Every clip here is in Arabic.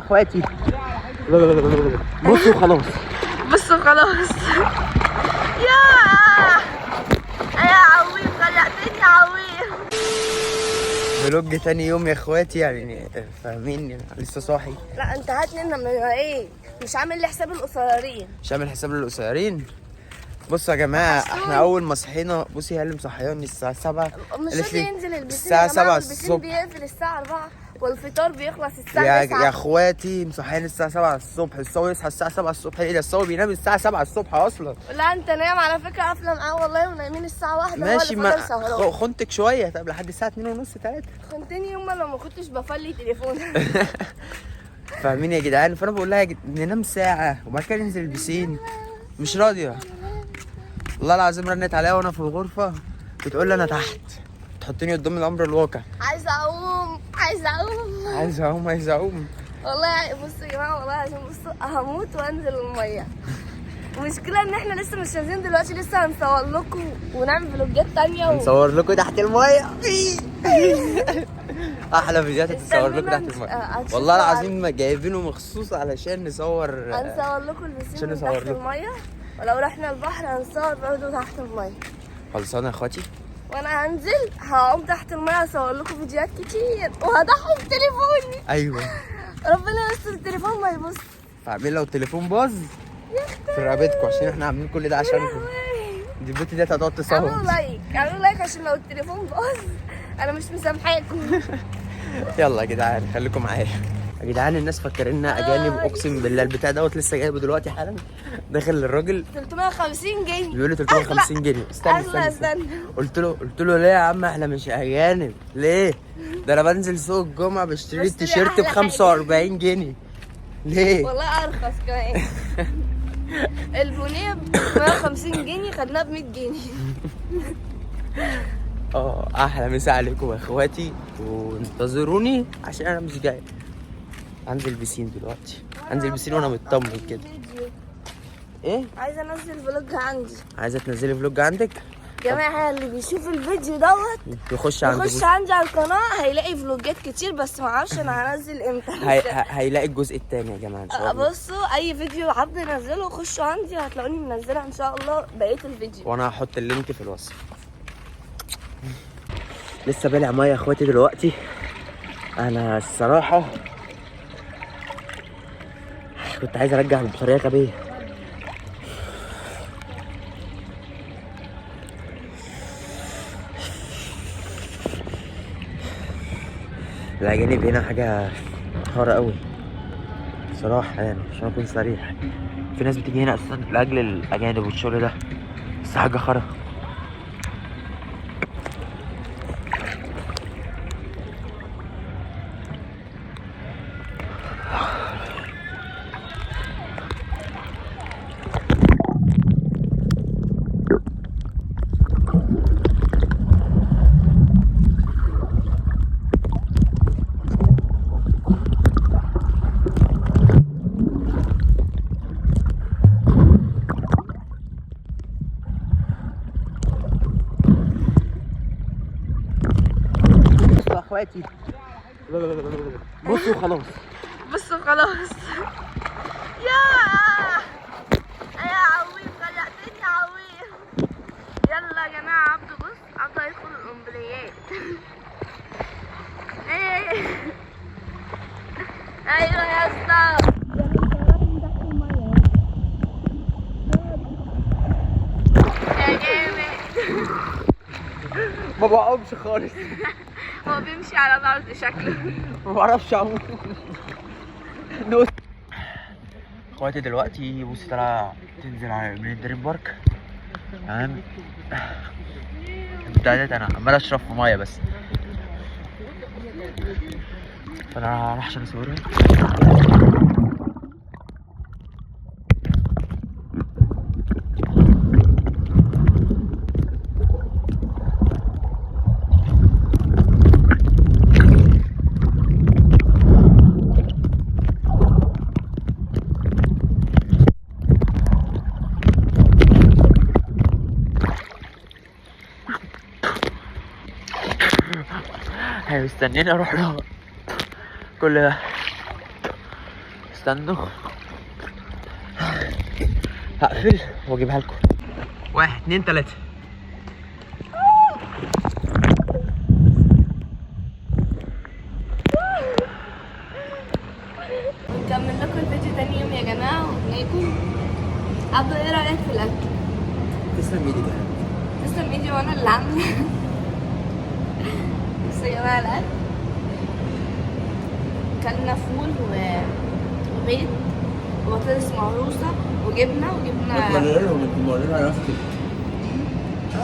اخواتي. بصوا خلاص. بصوا خلاص. يا عويم خلعتني يا عويم. فلوج تاني يوم يا اخواتي، يعني فاهمين لسه صاحي. لا انت هات لنا من ايه؟ مش عامل لي حساب القصيرين. مش عامل حساب للقصيرين. بصوا يا جماعه احنا اول ما صحينا، بصي هي اللي مصحياني الساعه 7. مش راضي ينزل البسين الساعه 7 الصبح. بيقفل الساعه 4 والفطار بيخلص الساعه 9. يا اخواتي مصحيين الساعه 7 الصبح. الصاوي يصحى الساعه 7 الصبح. ايه ده؟ الصاوي بينام الساعه 7 الصبح اصلا. لا انت نايم على فكره، قافله معاه والله ونايمين الساعه 1. ماشي ما خنتك شويه. طب لحد الساعه 2 ونص 3 خنتني يوم لما كنتش بفلي تليفون. فاهمين يا جدعان؟ فانا بقول لها ننام ساعه وبعد كده ننزل البسين. مش راضيه والله العظيم. رنت عليا وانا في الغرفه بتقول لي انا تحت، تحطني قدام الامر الواقع. عايزه اقوم عايز اقوم والله. بصوا يا جماعه والله عشان بصوا هموت وانزل الميه. المشكله ان احنا لسه مش نازلين دلوقتي، لسه هنصور لكم ونعمل فلوجات تانية هنصور لكم تحت الميه. احلى فيديوهات هتصور لكم تحت الميه والله العظيم. جايبينه مخصوص علشان نصور. هنصور لكم البسين عشان تحت الميه، ولو رحنا البحر هنصور برضه تحت الميه. خلصانه يا اخواتي. وانا هنزل هقوم تحت الميه اصور لكم فيديوهات كتير وهضحي بتليفوني. ايوه ربنا يستر التليفون ما يبص. فاعمل لو التليفون باظ في رقبتكم، عشان احنا عاملين كل ده عشانكم. دي البت دي هتقعد تصور. اعملوا لايك عشان لو التليفون باظ انا مش مسامحاكم. يلا يا جدعان خليكم معايا يا جدعان. الناس فاكريننا اجانب، اقسم بالله البتاع دوت لسه جايبه دلوقتي حالا. داخل للراجل 350 جنيه بيقول لي 350 جنيه. استنى. قلت له ليه يا عم احنا مش اجانب؟ ليه؟ ده انا بنزل سوق الجمعه بشتري التيشيرت ب 45 جنيه. ليه؟ والله ارخص كمان. البنيه ب 150 جنيه خدناها ب 100 جنيه. احلى مسا عليكم يا اخواتي، وانتظروني عشان انا مش جاي. هنزل بسين دلوقتي، هنزل بسين وانا مطمن كده. ايه؟ عايزه انزل فلوج عندي. عايزه تنزلي فلوج عندك؟ جماعه اللي بيشوف الفيديو دوت يخش عندي على القناه هيلاقي فلوجات كتير، بس ما اعرفش انا هنزل امتى. هيلاقي الجزء الثاني يا جماعه ان شاء الله. بصوا اي فيديو حد ينزله خشوا عندي هتلاقوني منزله ان شاء الله بقيه الفيديو، وانا هحط اللينك في الوصف. لسه بالع ميه يا اخواتي دلوقتي. انا الصراحه كنت عايز ارجع بطريقه غبيه. الاجانب هنا حاجه حاره قوي صراحه، يعني عشان اكون صريح. في ناس بتيجي هنا اصلا لاجل الاجانب والشغل ده، بس حاجه خرا. اخواتي بصوا خلاص. يا عويم خلعتني يا عويم. يلا يا جماعه عبده بص، عبده هيدخل القنبليات. ايوه يا اسطى. يا جامد. ما بعرفش خالص. هو بيمشي على الارض شكله. ما بعرفش اعوم. اخواتي دلوقتي بص طالعه تنزل من الدريم بارك. تمام. ابتديت انا عمال اشرب في ميه بس، فانا راح عشان اصورها. مستنيني اروح لها كل ده. استنوا هقفل واجيبها لكم. 1 2 3. نكمل لكم الفيديو تاني يوم يا جماعه وناكل. عبدو ايه رايك في الاكل؟ تسلم ايدك يا حبيبي. تسلم ايدي وانا اللي عامله. بصوا يا جماعه الاكل، كلنا فول وبيض وبطاطس مهروسه وجبنه لهم انتوا مورينا على نفسك.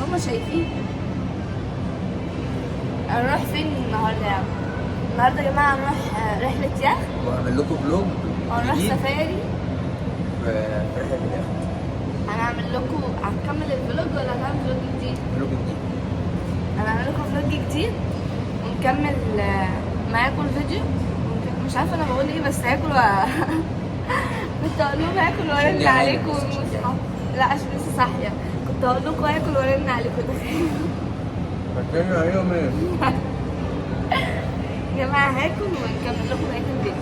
هما شايفين. هنروح فين النهارده يا عم؟ النهارده يا جماعه هنروح رحله يخت وهعمل لكم فلوج وهنروح سفاري. في رحله اليخت. هنعمل لكم، هنكمل الفلوج ولا هنعمل فلوج جديد؟ فلوج جديد. هنعمل لكم فلوج جديد ونكمل معاكم الفيديو. مش عارفه انا بقول ايه بس هاكل كنت اقول لهم هاكل وارن عليكم والمصحف. لا عشان لسه صاحيه. كنت اقول لكم هاكل وارن عليكم. تخيلوا فاكرين عليهم ايه؟ يا جماعه هاكل ونكمل لكم بقيه الفيديو.